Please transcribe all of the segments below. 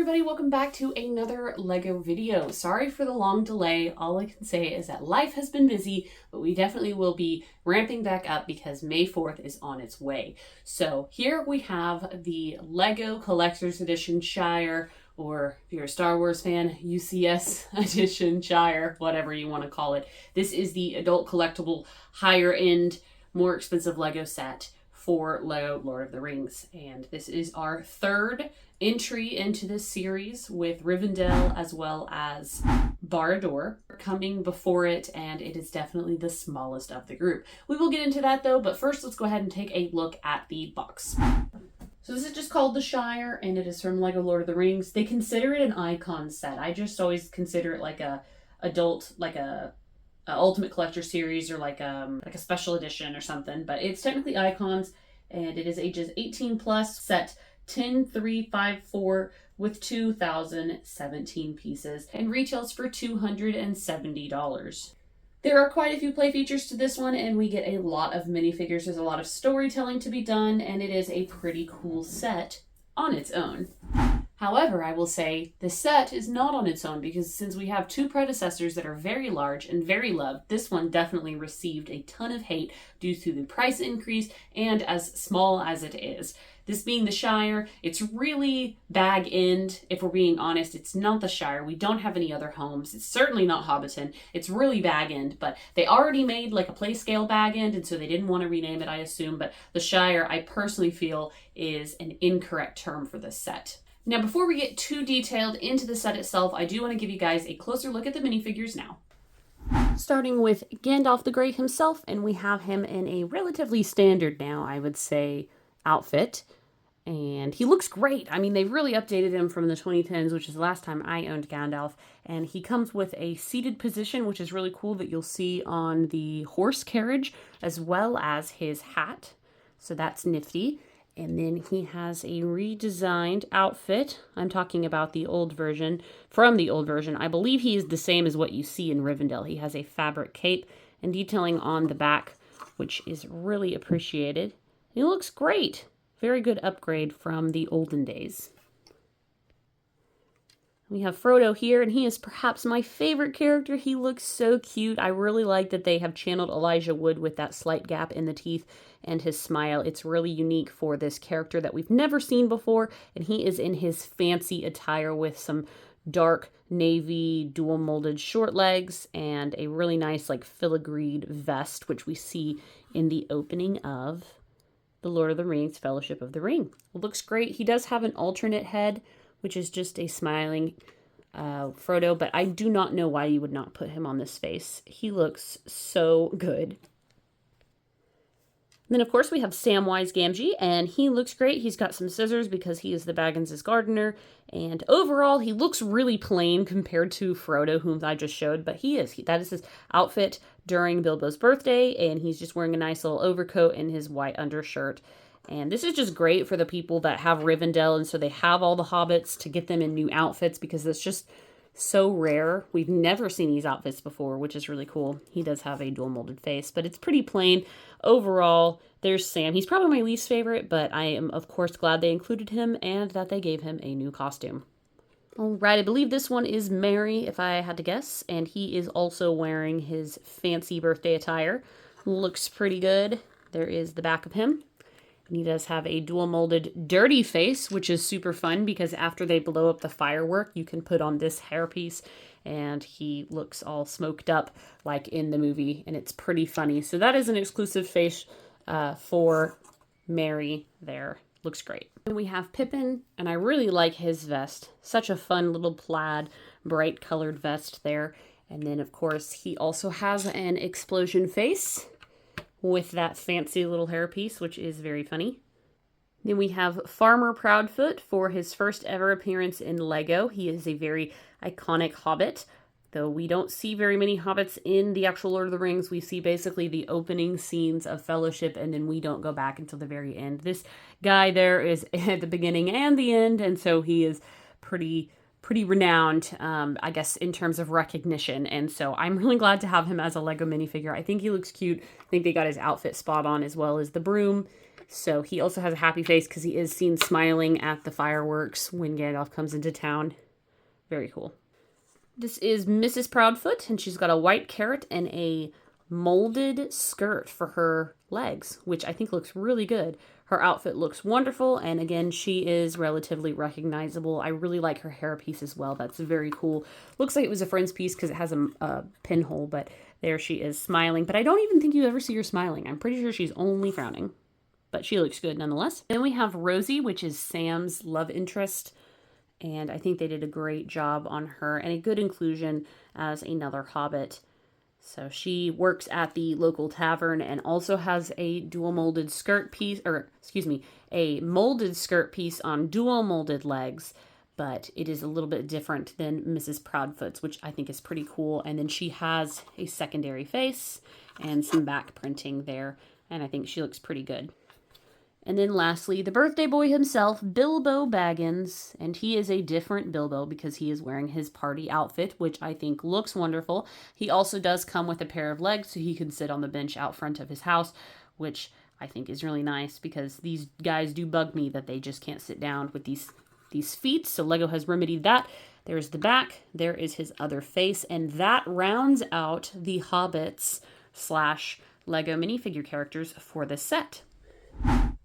everybody, welcome back to another Lego video. Sorry for the long delay. All I can say is that life has been busy, but we definitely will be ramping back up because May 4th is on its way. So here we have the Lego Collector's Edition Shire, or if you're a Star Wars fan, UCS Edition Shire, whatever you want to call it. This is the adult collectible, higher end, more expensive Lego set for Lego Lord of the Rings. And this is our third entry into this series, with Rivendell as well as Barad-dûr coming before it, and it is definitely the smallest of the group. We will get into that though, but first let's go ahead and take a look at the box. So this is just called the Shire, and it is from Lego Lord of the Rings. They consider it an icon set. I just always consider it like a adult, like a Ultimate Collector series, or like a special edition or something, but it's technically icons, and it is ages 18 plus, set 10354 with 2,017 pieces, and retails for $270. There are quite a few play features to this one, and we get a lot of minifigures. There's a lot of storytelling to be done, and it is a pretty cool set on its own. However, I will say the set is not on its own, because since we have two predecessors that are very large and very loved, this one definitely received a ton of hate due to the price increase and as small as it is. This being the Shire, it's really bag end. If we're being honest, it's not the Shire. We don't have any other homes. It's certainly not Hobbiton. It's really bag end, but they already made like a play scale bag end, and so they didn't want to rename it, I assume. But the Shire, I personally feel, is an incorrect term for this set. Now, before we get too detailed into the set itself, I do want to give you guys a closer look at the minifigures now. Starting with Gandalf the Grey himself, and we have him in a relatively standard now, I would say, outfit. And he looks great. I mean, they've really updated him from the 2010s, which is the last time I owned Gandalf. And he comes with a seated position, which is really cool, that you'll see on the horse carriage, as well as his hat. So that's nifty. And then he has a redesigned outfit. I'm talking about the old version. From the old version, I believe he is the same as what you see in Rivendell. He has a fabric cape and detailing on the back, which is really appreciated. He looks great. Very good upgrade from the olden days. We have Frodo here, and he is perhaps my favorite character. He looks so cute. I really like that they have channeled Elijah Wood with that slight gap in the teeth and his smile. It's really unique for this character that we've never seen before, and he is in his fancy attire with some dark navy dual molded short legs and a really nice like filigreed vest, which we see in the opening of The Lord of the Rings, Fellowship of the Ring. It looks great. He does have an alternate head, which is just a smiling Frodo, but I do not know why you would not put him on this face. He looks so good. And then, of course, we have Samwise Gamgee, and he looks great. He's got some scissors because he is the Baggins' gardener, and overall, he looks really plain compared to Frodo, whom I just showed, but that is his outfit during Bilbo's birthday, and he's just wearing a nice little overcoat and his white undershirt. And this is just great for the people that have Rivendell, and so they have all the hobbits, to get them in new outfits, because it's just so rare. We've never seen these outfits before, which is really cool. He does have a dual molded face, but it's pretty plain. Overall, there's Sam. He's probably my least favorite, but I am, of course, glad they included him and that they gave him a new costume. All right, I believe this one is Merry, if I had to guess, and he is also wearing his fancy birthday attire. Looks pretty good. There is the back of him. And he does have a dual molded dirty face, which is super fun because after they blow up the firework, you can put on this hairpiece and he looks all smoked up like in the movie, and it's pretty funny. So that is an exclusive face for Merry there. Looks great. Then we have Pippin, and I really like his vest. Such a fun little plaid, bright colored vest there. And then, of course, he also has an explosion face with that fancy little hairpiece, which is very funny. Then we have Farmer Proudfoot for his first ever appearance in Lego. He is a very iconic hobbit, though we don't see very many hobbits in the actual Lord of the Rings. We see basically the opening scenes of Fellowship, and then we don't go back until the very end. This guy there is at the beginning and the end, and so he is pretty renowned, I guess, in terms of recognition. And so I'm really glad to have him as a Lego minifigure. I think he looks cute. I think they got his outfit spot on, as well as the broom. So he also has a happy face because he is seen smiling at the fireworks when Gandalf comes into town. Very cool. This is Mrs. Proudfoot, and she's got a white carrot and a molded skirt for her legs, which I think looks really good. Her outfit looks wonderful, and again, she is relatively recognizable. I really like her hairpiece as well. That's very cool. Looks like it was a friend's piece because it has a pinhole, but there she is smiling. But I don't even think you ever see her smiling. I'm pretty sure she's only frowning, but she looks good nonetheless. Then we have Rosie, which is Sam's love interest, and I think they did a great job on her and a good inclusion as another hobbit. So she works at the local tavern and also has a dual molded skirt piece, a molded skirt piece on dual molded legs, but it is a little bit different than Mrs. Proudfoot's, which I think is pretty cool. And then she has a secondary face and some back printing there, and I think she looks pretty good. And then lastly, the birthday boy himself, Bilbo Baggins, and he is a different Bilbo because he is wearing his party outfit, which I think looks wonderful. He also does come with a pair of legs so he can sit on the bench out front of his house, which I think is really nice because these guys do bug me that they just can't sit down with these feet, so Lego has remedied that. There's the back, there is his other face, and that rounds out the Hobbits / Lego minifigure characters for the set.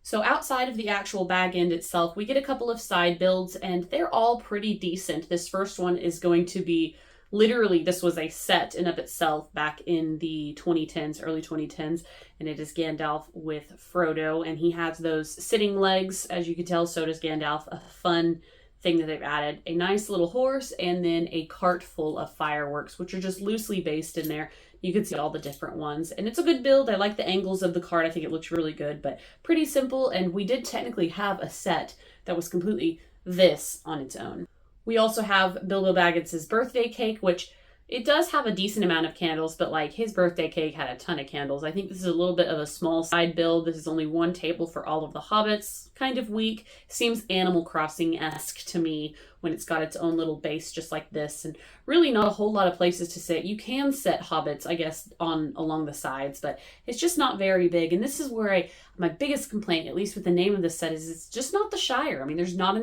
So outside of the actual bag end itself, we get a couple of side builds, and they're all pretty decent. This first one is going to be, literally, this was a set in of itself back in the 2010s, early 2010s, and it is Gandalf with Frodo, and he has those sitting legs, as you can tell, so does Gandalf. A fun thing that they've added. A nice little horse, and then a cart full of fireworks, which are just loosely based in there. You can see all the different ones, and it's a good build. I like the angles of the card. I think it looks really good, but pretty simple, and we did technically have a set that was completely this on its own. We also have Bilbo Baggins' birthday cake, which it does have a decent amount of candles, but like his birthday cake had a ton of candles. I think this is a little bit of a small side build. This is only one table for all of the hobbits. Kind of weak. Seems Animal Crossing-esque to me when it's got its own little base just like this, and really not a whole lot of places to sit. You can set hobbits, I guess, along the sides, but it's just not very big. And this is where my biggest complaint, at least with the name of this set, is it's just not the Shire. I mean, there's not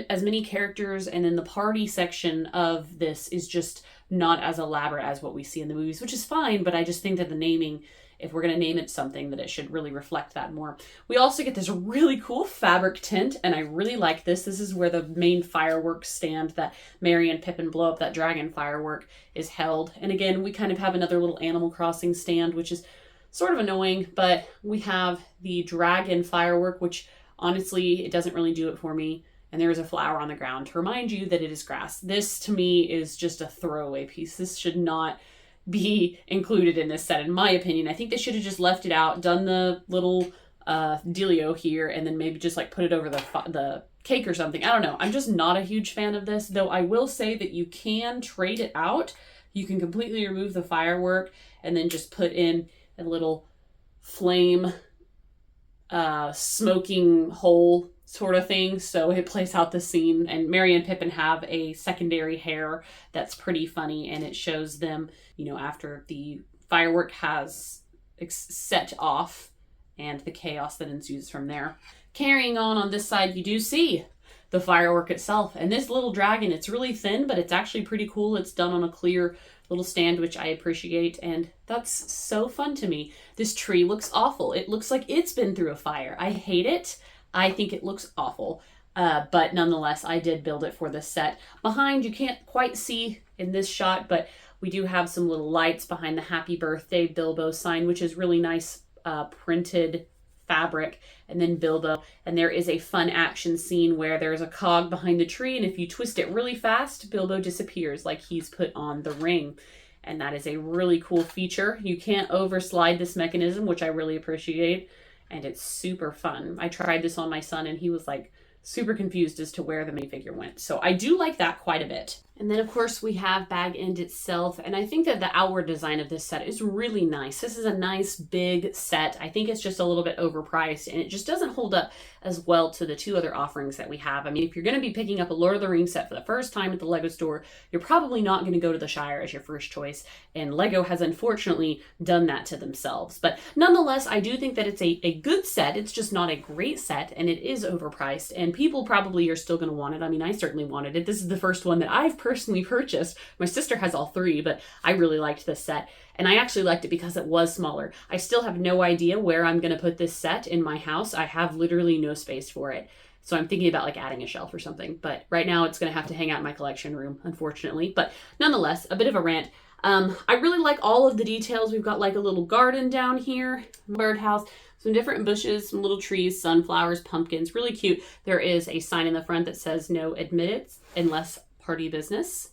as many characters, and then the party section of this is just not as elaborate as what we see in the movies, which is fine, but I just think that the naming, if we're going to name it something, that it should really reflect that more. We also get this really cool fabric tint, and I really like this. This is where the main fireworks stand that Merry and Pippin blow up that dragon firework is held. And again, we kind of have another little Animal Crossing stand, which is sort of annoying, but we have the dragon firework, which honestly, it doesn't really do it for me. And there is a flower on the ground to remind you that it is grass. This, to me, is just a throwaway piece. This should not be included in this set, in my opinion. I think they should have just left it out, done the little dealio here, and then maybe just like put it over the cake or something. I don't know. I'm just not a huge fan of this, though I will say that you can trade it out. You can completely remove the firework and then just put in a little flame smoking hole sort of thing, so it plays out the scene. And Merry and Pippin have a secondary hair that's pretty funny, and it shows them, you know, after the firework has set off and the chaos that ensues from there. Carrying on this side, you do see the firework itself, and this little dragon, it's really thin, but it's actually pretty cool. It's done on a clear little stand, which I appreciate, and that's so fun to me. This tree looks awful. It looks like it's been through a fire. I hate it. I think it looks awful, but nonetheless, I did build it for this set. Behind, you can't quite see in this shot, but we do have some little lights behind the Happy Birthday Bilbo sign, which is really nice printed fabric, and then Bilbo. And there is a fun action scene where there's a cog behind the tree, and if you twist it really fast, Bilbo disappears like he's put on the ring. And that is a really cool feature. You can't overslide this mechanism, which I really appreciate. And it's super fun. I tried this on my son, and he was like super confused as to where the minifigure went. So I do like that quite a bit. And then of course we have Bag End itself, and I think that the outward design of this set is really nice. This is a nice big set. I think it's just a little bit overpriced, and it just doesn't hold up as well to the 2 other offerings that we have. I mean, if you're going to be picking up a Lord of the Rings set for the first time at the Lego store, you're probably not going to go to the Shire as your first choice, and Lego has unfortunately done that to themselves. But nonetheless, I do think that it's a good set. It's just not a great set, and it is overpriced, and people probably are still going to want it. I mean, I certainly wanted it. This is the first one that I've personally purchased. My sister has all 3, but I really liked this set. And I actually liked it because it was smaller. I still have no idea where I'm going to put this set in my house. I have literally no space for it. So I'm thinking about like adding a shelf or something. But right now it's going to have to hang out in my collection room, unfortunately. But nonetheless, a bit of a rant. I really like all of the details. We've got like a little garden down here, birdhouse, some different bushes, some little trees, sunflowers, pumpkins, really cute. There is a sign in the front that says no admittance unless party business.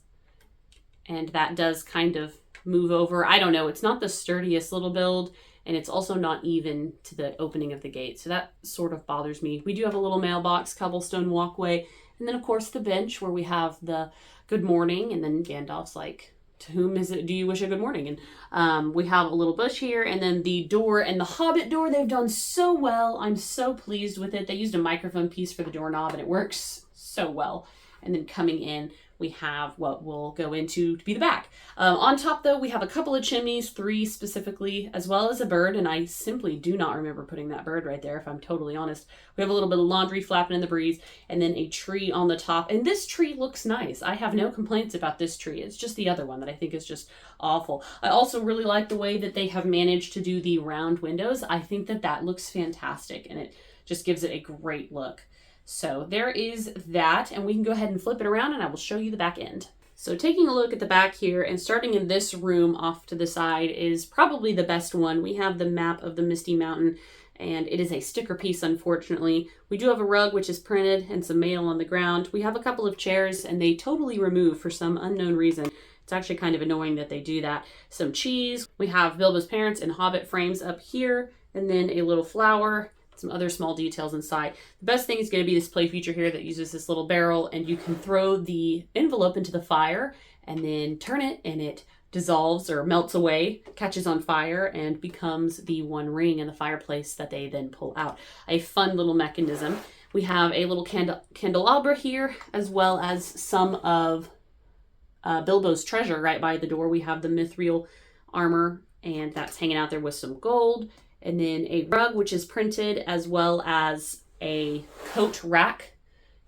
And that does kind of move over. I don't know. It's not the sturdiest little build, and it's also not even to the opening of the gate. So that sort of bothers me. We do have a little mailbox, cobblestone walkway, and then of course the bench where we have the good morning, and then Gandalf's like, to whom is it do you wish a good morning? And we have a little bush here, and then the door and the Hobbit door, they've done so well. I'm so pleased with it. They used a microphone piece for the doorknob, and it works so well. And then coming in, we have what we'll go into to be the back. On top, though, we have a couple of chimneys, 3 specifically, as well as a bird, and I simply do not remember putting that bird right there, if I'm totally honest. We have a little bit of laundry flapping in the breeze, and then a tree on the top, and this tree looks nice. I have no complaints about this tree. It's just the other one that I think is just awful. I also really like the way that they have managed to do the round windows. I think that that looks fantastic, and it just gives it a great look. So there is that, and we can go ahead and flip it around and I will show you the back end. So taking a look at the back here and starting in this room off to the side is probably the best one. We have the map of the Misty Mountain, and it is a sticker piece, unfortunately. We do have a rug which is printed and some mail on the ground. We have a couple of chairs, and they totally remove for some unknown reason. It's actually kind of annoying that they do that. Some cheese. We have Bilbo's parents and Hobbit frames up here, and then a little flower. Some other small details inside. The best thing is going to be this play feature here that uses this little barrel, and you can throw the envelope into the fire and then turn it, and it dissolves or melts away, catches on fire, and becomes the one ring in the fireplace that they then pull out. A fun little mechanism. We have a little candelabra here, as well as some of Bilbo's treasure right by the door. We have the mithril armor, and that's hanging out there with some gold. And then a rug, which is printed, as well as a coat rack,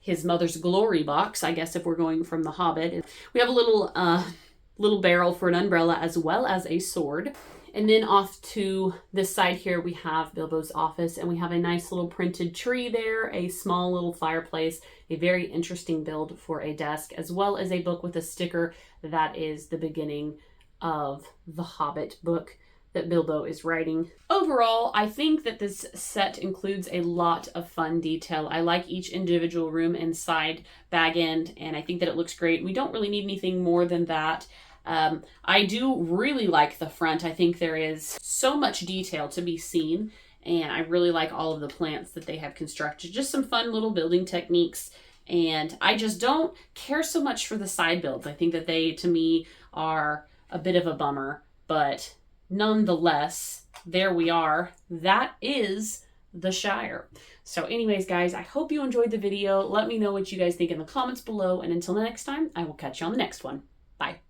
his mother's glory box, I guess if we're going from The Hobbit. We have a little barrel for an umbrella, as well as a sword. And then off to this side here, we have Bilbo's office, and we have a nice little printed tree there, a small little fireplace, a very interesting build for a desk, as well as a book with a sticker that is the beginning of the Hobbit book that Bilbo is writing. Overall, I think that this set includes a lot of fun detail. I like each individual room and side bag end, and I think that it looks great. We don't really need anything more than that. I do really like the front. I think there is so much detail to be seen, and I really like all of the plants that they have constructed. Just some fun little building techniques, and I just don't care so much for the side builds. I think that they, to me, are a bit of a bummer, but nonetheless, there we are. That is the Shire. So anyways, guys, I hope you enjoyed the video. Let me know what you guys think in the comments below, and until next time, I will catch you on the next one. Bye.